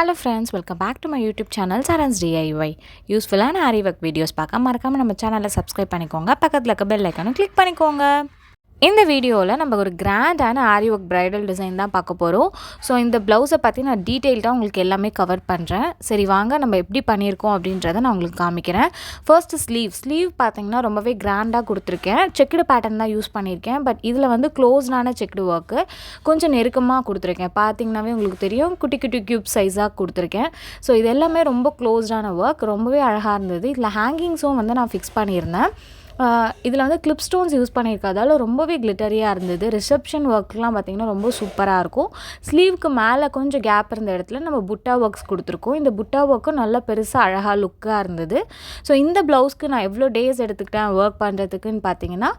Hello friends, welcome back to my YouTube channel Saran's DIY. Useful and Aariwork videos பார்க்க மறக்காம நம்ம சேனலை subscribe பண்ணிக்கோங்க. பக்கத்துல இருக்க பெல் ஐகானை கிளிக் பண்ணிக்கோங்க. இந்த வீடியோவில் நம்ம ஒரு கிராண்டான Aariwork பிரைடல் டிசைன் தான் பார்க்க போகிறோம். ஸோ இந்த ப்ளவுஸை பற்றி நான் டீட்டெயில்டாக உங்களுக்கு எல்லாமே கவர் பண்ணுறேன். சரி வாங்க நம்ம எப்படி பண்ணியிருக்கோம் அப்படின்றத நான் உங்களுக்கு காமிக்கிறேன். ஃபர்ஸ்ட்டு ஸ்லீவ் பார்த்தீங்கன்னா ரொம்பவே கிராண்டாக கொடுத்துருக்கேன். செக்குடு பேட்டர்ன் தான் யூஸ் பண்ணியிருக்கேன். பட் இதில் வந்து க்ளோஸ்டான செக்குடு ஒர்க்கு கொஞ்சம் நெருக்கமாக கொடுத்துருக்கேன். பார்த்தீங்கன்னாவே உங்களுக்கு தெரியும், குட்டி குட்டி க்யூப் சைஸாக கொடுத்துருக்கேன். ஸோ இது எல்லாமே ரொம்ப க்ளோஸ்டான ஒர்க், ரொம்பவே அழகாக இருந்தது. இதில் ஹேங்கிங்ஸும் வந்து நான் ஃபிக்ஸ் பண்ணியிருந்தேன். இதில் வந்து கிளிப் ஸ்டோன்ஸ் யூஸ் பண்ணியிருக்கிறதால ரொம்பவே கிளிட்டரியாக இருந்தது. ரிசப்ஷன் ஒர்க்லாம் பார்த்திங்கன்னா ரொம்ப சூப்பராக இருக்கும். ஸ்லீவுக்கு மேலே கொஞ்சம் கேப் இருந்த இடத்துல நம்ம புட்டா ஒர்க்ஸ் கொடுத்துருக்கோம். இந்த புட்டா ஒர்க்கும் நல்லா பெருசாக அழகாக லுக்காக இருந்தது. ஸோ இந்த ப்ளவுஸ்க்கு நான் எவ்வளோ டேஸ் எடுத்துக்கிட்டேன் ஒர்க் பண்ணுறதுக்குன்னு பார்த்தீங்கன்னா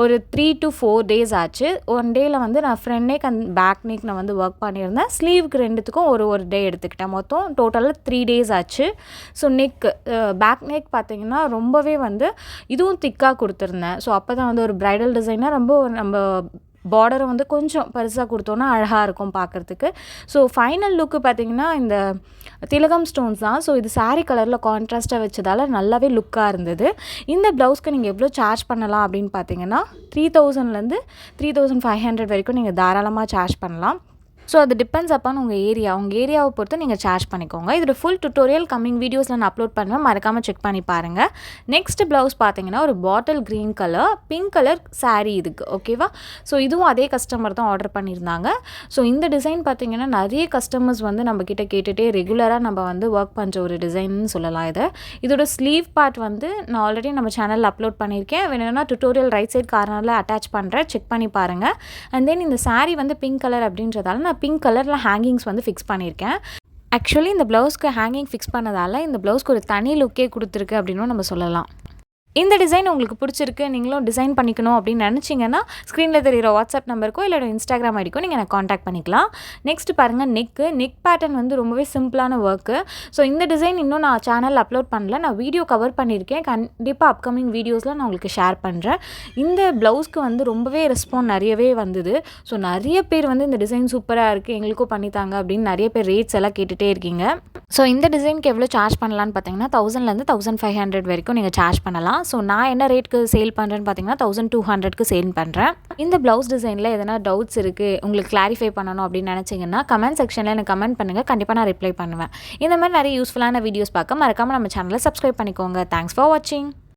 ஒரு 3 to 4 days ஆச்சு. ஒன் டேயில் வந்து நான் front neck and back neck நான் வந்து ஒர்க் பண்ணியிருந்தேன். ஸ்லீவுக்கு ரெண்டுத்துக்கும் ஒரு டே எடுத்துக்கிட்டேன். மொத்தம் டோட்டலாக 3 days ஆச்சு. ஸோ பேக் நெக் பார்த்திங்கன்னா ரொம்பவே வந்து இதுவும் திக்காக கொடுத்துருந்தேன். ஸோ அப்போ தான் வந்து ஒரு பிரைடல் டிசைனாக நம்ம பார்டரை வந்து கொஞ்சம் பெருசாக கொடுத்தோன்னா அழகாக இருக்கும் பார்க்குறதுக்கு. ஸோ ஃபைனல் லுக்கு பார்த்திங்கன்னா இந்த திலகம் ஸ்டோன்ஸ் தான். ஸோ இது சாரீ கலரில் கான்ட்ராஸ்ட்டாக வச்சதால் நல்லாவே லுக்காக இருந்தது. இந்த ப்ளவுஸ்க்கு நீங்கள் எவ்வளோ சார்ஜ் பண்ணலாம் அப்படின்னு பார்த்தீங்கன்னா 3000லேருந்து 3500 வரைக்கும் நீங்கள் தாராளமாக சார்ஜ் பண்ணலாம். ஸோ அது டிபெண்ட்ஸ் அப்பான் உங்கள் ஏரியாவை பொறுத்து நீங்கள் சார்ஜ் பண்ணிக்கோங்க. இதோட ஃபுல் டுட்டோரியல் கம்மிங் வீடியோஸில் நான் அப்லோட் பண்ணுவேன், மறக்காமல் செக் பண்ணி பாருங்கள். நெக்ஸ்ட் ப்ளவுஸ் பார்த்தீங்கன்னா ஒரு bottle green colour, pink colour sari இதுக்கு ஓகேவா. ஸோ இதுவும் அதே கஸ்டமர் தான் ஆர்டர் பண்ணியிருந்தாங்க. ஸோ இந்த டிசைன் பார்த்தீங்கன்னா நிறைய கஸ்டமர்ஸ் வந்து நம்மக்கிட்ட கேட்டுகிட்டே ரெகுலராக நம்ம வந்து ஒர்க் பண்ணுற ஒரு டிசைன்னு சொல்லலாம். இதோட ஸ்லீவ் பார்ட் வந்து நான் ஆல்ரெடி நம்ம சேனலில் அப்லோட் பண்ணியிருக்கேன். வேணும்னா டுட்டோரியல் ரைட் சைட் கார்னரில் அட்டாச் பண்ணுறேன், செக் பண்ணி பாருங்கள். அண்ட் தென் இந்த சாரீ வந்து பிங்க் கலர் அப்படின்றதால நான் பிங்க் கலரில் ஹேங்கிங்ஸ் வந்து ஃபிக்ஸ் பண்ணியிருக்கேன். ஆக்சுவலி இந்த ப்ளவுஸ்க்கு ஹேங்கிங் ஃபிக்ஸ் பண்ணதால் இந்த ப்ளவுஸ்க்கு ஒரு தனி லுக்கே கொடுத்துருக்கு அப்படின்னு நம்ம சொல்லலாம். இந்த டிசைன் உங்களுக்கு பிடிச்சிருக்கு, நீங்களும் டிசைன் பண்ணிக்கணும் அப்படின்னு நினச்சிங்கன்னா ஸ்க்ரீனில் தெரிகிற வாட்ஸ்அப் நம்பருக்கோ இல்லை இன்ஸ்டாகிராம் ஐடிக்கோ நீங்கள் எனக்கு காண்டாக்ட் பண்ணிக்கலாம். நெக்ஸ்ட் பாருங்கள், நெக் பேட்டர்ன் வந்து ரொம்பவே சிம்பிளான ஒர்க்கு. ஸோ இந்த டிசைன் இன்னும் நான் சேனலில் அப்லோட் பண்ணல, நான் வீடியோ கவர் பண்ணியிருக்கேன். கண்டிப்பாக அப்கமிங் வீடியோஸில் நான் உங்களுக்கு ஷேர் பண்ணுறேன். இந்த ப்ளவுஸ்க்கு வந்து ரொம்பவே ரெஸ்பான்ஸ் நிறையவே வந்தது. ஸோ நிறைய பேர் வந்து இந்த டிசைன் சூப்பராக இருக்குது, எங்களுக்கும் பண்ணித்தாங்க அப்படின்னு நிறைய பேர் ரேட்ஸ் எல்லாம் கேட்டுகிட்டே இருக்கீங்க. ஸோ இந்த டிசைனுக்கு எவ்வளோ சார்ஜ் பண்ணலான்னு பார்த்தீங்கன்னா 1000லேருந்து 1500 வரைக்கும் நீங்கள் சார்ஜ் பண்ணலாம். ஸோ நான் என்ன ரேட்டுக்கு சேல் பண்ணுறேன்னு பார்த்தீங்கன்னா 1200க்கு சேல் பண்ணுறேன். இந்த ப்ளவுஸ் டிசைனில் எதனா டவுட்ஸ் இருக்குது, உங்களுக்கு கிளாரிஃபை பண்ணணும் அப்படின்னு நினச்சிங்கன்னா கமெண்ட் செக்ஷனில் எனக்கு கமெண்ட் பண்ணுங்கள், கண்டிப்பாக நான் ரிப்ளை பண்ணுவேன். இந்த மாதிரி நிறைய யூஸ்ஃபுல்லான வீடியோஸ் பார்க்க மறக்காமல் நம்ம சேனலை சப்ஸ்கிரைப் பண்ணிக்கோங்க. தேங்க்ஸ் ஃபார் வாட்சிங்.